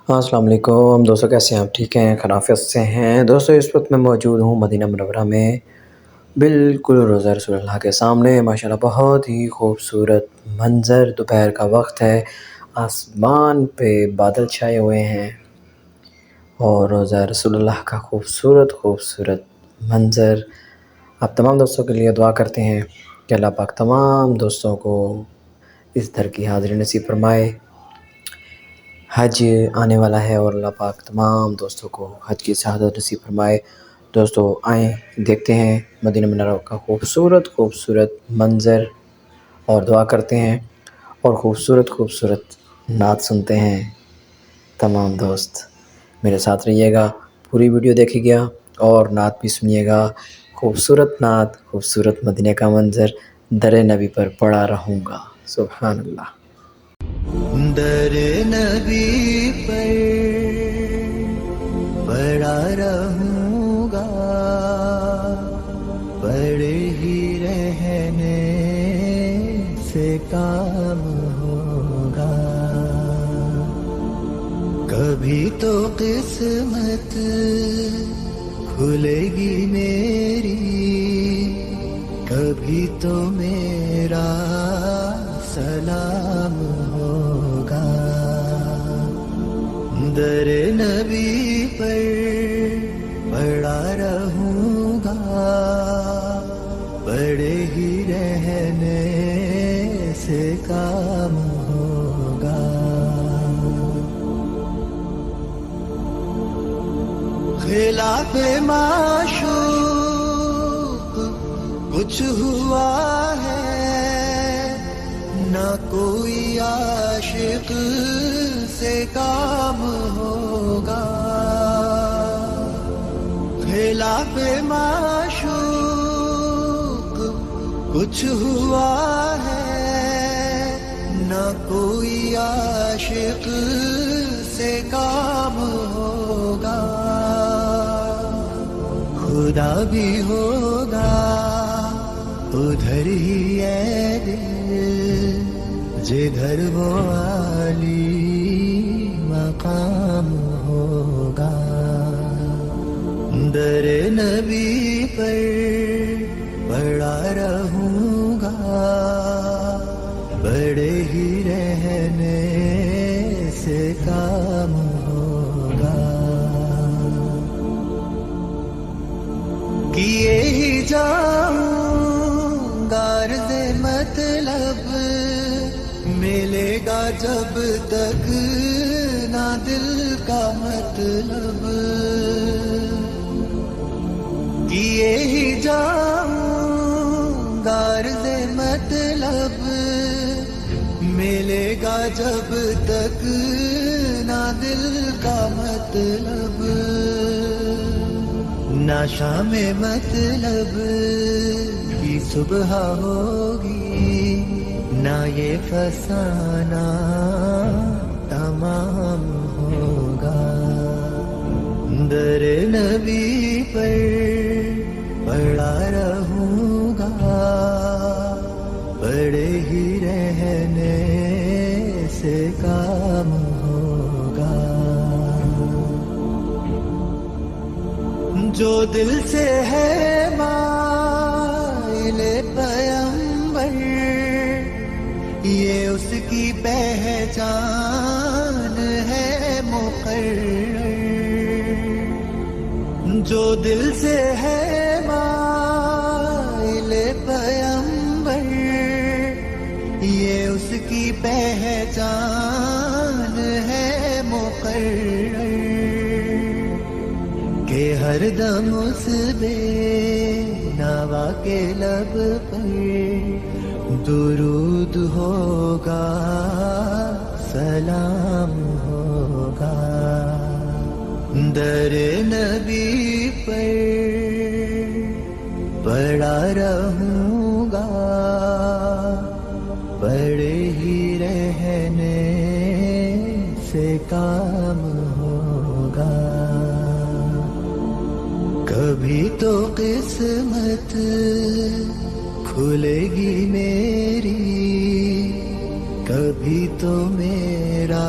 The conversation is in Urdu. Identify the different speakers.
Speaker 1: ہاں السلام علیکم دوستوں، کیسے ہیں آپ؟ ٹھیک ہیں، خیریت سے ہیں دوستوں؟ اس وقت میں موجود ہوں مدینہ منورہ میں، بالکل روضہ رسول اللہ کے سامنے۔ ماشاءاللہ بہت ہی خوبصورت منظر، دوپہر کا وقت ہے، آسمان پہ بادل چھائے ہوئے ہیں اور روضہ رسول اللہ کا خوبصورت منظر۔ آپ تمام دوستوں کے لیے دعا کرتے ہیں کہ اللہ پاک تمام دوستوں کو اس در کی حاضری نصیب فرمائے۔ حج آنے والا ہے اور اللہ پاک تمام دوستوں کو حج کی سعادت نصیب فرمائے۔ دوستو آئیں دیکھتے ہیں مدینہ منورہ کا خوبصورت منظر اور دعا کرتے ہیں اور خوبصورت نعت سنتے ہیں۔ تمام دوست میرے ساتھ رہیے گا، پوری ویڈیو دیکھیے گا اور نعت بھی سنیے گا۔ خوبصورت نعت، خوبصورت مدینہ کا منظر، در نبی پر پڑا رہوں گا۔ سبحان اللہ۔
Speaker 2: در نبی پر پڑا رہوں گا، پڑے ہی رہنے سے کام ہوگا، کبھی تو قسمت کھلے گی میری، کبھی تو میرا سلام ہوگا۔ در نبی پر پڑا رہوں گا، پڑے ہی رہنے سے کام ہوگا، خلاف معشوق کچھ ہوا ہے، نہ کوئی عاشق سے کام ہوگا، خلاف معشوق کچھ ہوا ہے، نہ کوئی عاشق سے کام ہوگا، خدا بھی ہوگا ادھر ہی ہے دل جدھر وہ عالی مقام ہوگا، در نبی پر پڑا رہوں گا، بڑے ہی رہنے سے کام ہوگا، کیے ہی جاؤں غرض مطلب، ملے گا جب تک نہ دل کا مطلب، کیے ہی جاؤں غرض مطلب، ملے گا جب تک نہ دل کا مطلب، نہ شام مطلب کی صبح ہوگی، نہ یہ فسانہ تمام ہوگا، در نبی پر پڑا رہوں گا، پڑے ہی رہنے سے کام ہوگا، جو دل سے ہے مائل پیمبر، یہ اس کی پہچان ہے مقرر، جو دل سے ہے مائل پیمبر، یہ اس کی پہچان ہے مقرر، کہ ہر دم اس بے نوا کے لب پر درود ہوگا، سلام ہوگا، در نبی پر پڑا رہوں گا، پڑے ہی رہنے سے کام ہوگا، کبھی تو قسمت کھلے گی میری، کبھی تو میرا